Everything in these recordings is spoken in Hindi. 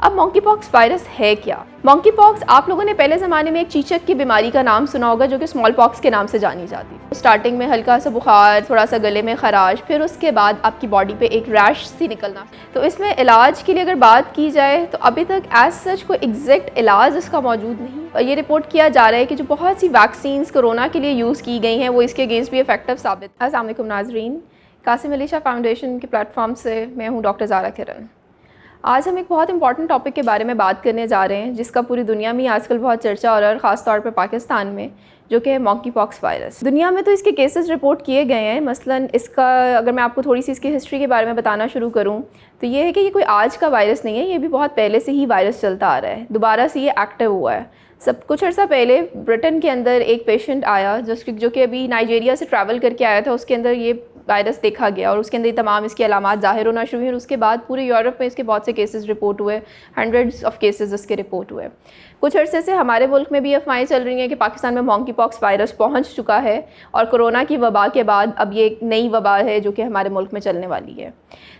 अब मॉन्कीपॉक्स वायरस है क्या? मॉन्कीपॉक्स आप लोगों ने पहले ज़माने में एक चीचक की बीमारी का नाम सुना होगा जो कि स्मॉल पॉक्स के नाम से जानी जाती थी। स्टार्टिंग में हल्का सा बुखार, थोड़ा सा गले में खराश, फिर उसके बाद आपकी बॉडी पे एक रैश सी निकलना। तो इसमें इलाज के लिए अगर बात की जाए तो अभी तक एज सच कोई एग्जैक्ट इलाज इसका मौजूद नहीं। ये रिपोर्ट किया जा रहा है कि जो बहुत सी वैक्सीन्स कोरोना के लिए यूज़ की गई हैं वो इसके अगेंस्ट भी इफेक्टिव साबित। अस्सलाम वालेकुम नाज़रीन, कासिम अलीशा फाउंडेशन के प्लेटफॉर्म से मैं हूँ डॉक्टर ज़ारा किरण। आज हम एक बहुत इंपॉर्टेंट टॉपिक के बारे में बात करने जा रहे हैं जिसका पूरी दुनिया में आजकल बहुत चर्चा हो रहा है, ख़ास तौर पर पाकिस्तान में, जो कि है मॉन्कीपॉक्स वायरस। दुनिया में तो इसके केसेस रिपोर्ट किए गए हैं। मसलन इसका अगर मैं आपको थोड़ी सी इसकी हिस्ट्री के बारे में बताना शुरू करूं तो ये है कि ये कोई आज का वायरस नहीं है, ये भी बहुत पहले से ही वायरस चलता आ रहा है। दोबारा से ये एक्टिव हुआ है। सब कुछ अर्सा पहले ब्रिटेन के अंदर एक पेशेंट आया जो कि अभी नाइजीरिया से ट्रैवल करके आया था, उसके अंदर ये वायरस देखा गया और उसके अंदर तमाम इसकी अलामात ज़ाहिर होना शुरू हुई और उसके बाद पूरे यूरोप में इसके बहुत से केसेस रिपोर्ट हुए, हंड्रेड्स ऑफ केसेस इसके रिपोर्ट हुए। कुछ अरसे से हमारे मुल्क में भी अफवाहें चल रही हैं कि पाकिस्तान में मॉन्कीपॉक्स वायरस पहुंच चुका है और कोरोना की वबा के बाद अब ये एक नई वबा है जो कि हमारे मुल्क में चलने वाली है।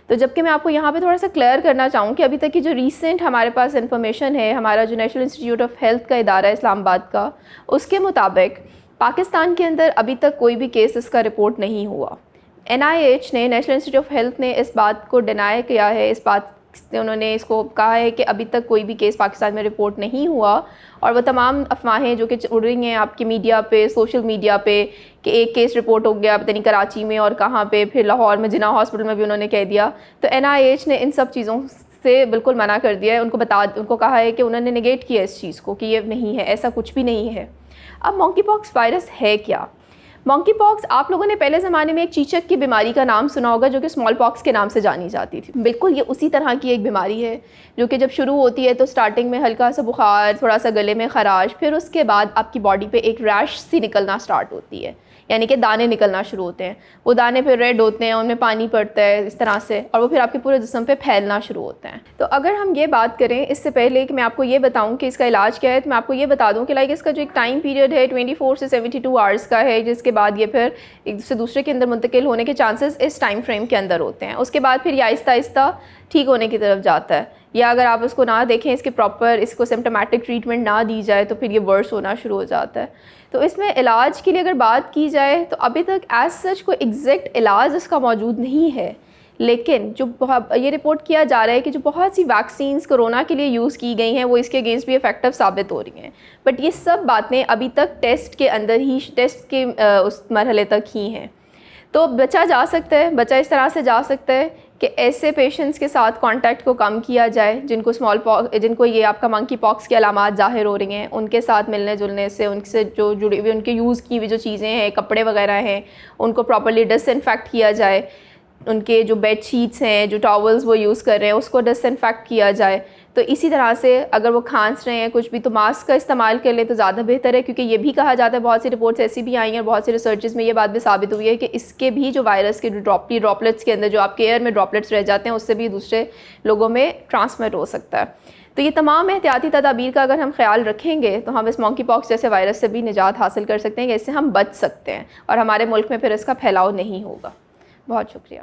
तो जबकि मैं आपको यहाँ पे थोड़ा सा क्लियर करना चाहूँ कि अभी तक की जो रीसेंट हमारे पास इन्फॉर्मेशन है, हमारा जो नेशनल इंस्टीट्यूट ऑफ हेल्थ का इदारा है इस्लामाबाद का, उसके मुताबिक पाकिस्तान के अंदर अभी तक कोई भी केस इसका रिपोर्ट नहीं हुआ। NIH ने, नेशनल इंस्टीट्यूट ऑफ हेल्थ ने इस बात को डिनाई किया है, इस बात से उन्होंने इसको कहा है कि अभी तक कोई भी केस पाकिस्तान में रिपोर्ट नहीं हुआ और वो तमाम अफवाहें जो कि उड़ रही हैं आपकी मीडिया पे, सोशल मीडिया पे, कि एक केस रिपोर्ट हो गया पता नहीं कराची में और कहाँ पे, फिर लाहौर में जिन्ना हॉस्पिटल में भी उन्होंने कह दिया। तो NIH ने इन सब चीज़ों से बिल्कुल मना कर दिया है। उनको कहा है कि उन्होंने नेगेट किया इस चीज़ को कि ये नहीं है, ऐसा कुछ भी नहीं है। अब मॉन्कीपॉक्स वायरस है क्या? मॉन्कीपॉक्स आप लोगों ने पहले ज़माने में एक चीचक की बीमारी का नाम सुना होगा जो कि स्मॉल पॉक्स के नाम से जानी जाती थी। बिल्कुल ये उसी तरह की एक बीमारी है जो कि जब शुरू होती है तो स्टार्टिंग में हल्का सा बुखार, थोड़ा सा गले में खराश, फिर उसके बाद आपकी बॉडी पे एक रैश सी निकलना स्टार्ट होती है, यानी कि दाने निकलना शुरू होते हैं। वो दाने फिर रेड होते हैं, उनमें पानी पड़ता है इस तरह से और वो फिर आपके पूरे जिस्म पे फैलना शुरू होते हैं। तो अगर हम ये बात करें इससे पहले कि मैं आपको ये बताऊं कि इसका इलाज क्या है, तो मैं आपको ये बता दूं कि लाइक इसका जो एक टाइम पीरियड है 24 से 72 आवर्स का है, जिसके बाद ये फिर एक से दूसरे के अंदर मुंतकिल होने के चांसेस इस टाइम फ्रेम के अंदर होते हैं। उसके बाद फिर ये आहिस्ता आहिस्ता ठीक होने की तरफ जाता है, या अगर आप इसको ना देखें, इसके प्रॉपर इसको सिम्प्टोमेटिक ट्रीटमेंट ना दी जाए तो फिर ये वर्स होना शुरू हो जाता है। तो इसमें इलाज के लिए अगर बात की जाए तो अभी तक एज सच कोई एग्जैक्ट इलाज इसका मौजूद नहीं है, लेकिन जो ये रिपोर्ट किया जा रहा है कि जो बहुत सी वैक्सीन्स कोरोना के लिए यूज़ की गई हैं वो इसके अगेंस्ट भी इफेक्टिव साबित हो रही हैं। बट ये सब बातें अभी तक टेस्ट के अंदर ही, टेस्ट के उस मरहले तक ही हैं। तो बचा जा सकता है, बचा इस तरह से जा सकता है कि ऐसे पेशेंट्स के साथ कांटेक्ट को कम किया जाए जिनको ये आपका मॉन्कीपॉक्स की अलामात ज़ाहिर हो रही हैं, उनके साथ मिलने जुलने से, उनसे जो जुड़ी हुई उनके यूज़ की हुई जो चीज़ें हैं, कपड़े वगैरह हैं, उनको प्रॉपर्ली डिसइंफेक्ट किया जाए। उनके जो बेड शीट्स हैं, जो टॉवल्स वो यूज़ कर रहे हैं, उसको डिसइंफेक्ट किया जाए। तो इसी तरह से अगर वो खांस रहे हैं कुछ भी तो मास्क का इस्तेमाल कर ले तो ज़्यादा बेहतर है, क्योंकि ये भी कहा जाता है, बहुत सी रिपोर्ट्स ऐसी भी आई हैं और बहुत सी रिसर्चेस में ये बात भी साबित हुई है कि इसके भी जो वायरस के ड्रॉपलेट्स के अंदर जो आपके एयर में ड्रॉपलेट्स रह जाते हैं उससे भी दूसरे लोगों में ट्रांसमिट हो सकता है। तो ये तमाम एहतियाती तदाबीर का अगर हम ख्याल रखेंगे तो हम इस मॉन्कीपॉक्स जैसे वायरस से भी निजात हासिल कर सकते हैं, इससे हम बच सकते हैं और हमारे मुल्क में फिर इसका फैलाव नहीं होगा। बहुत शुक्रिया।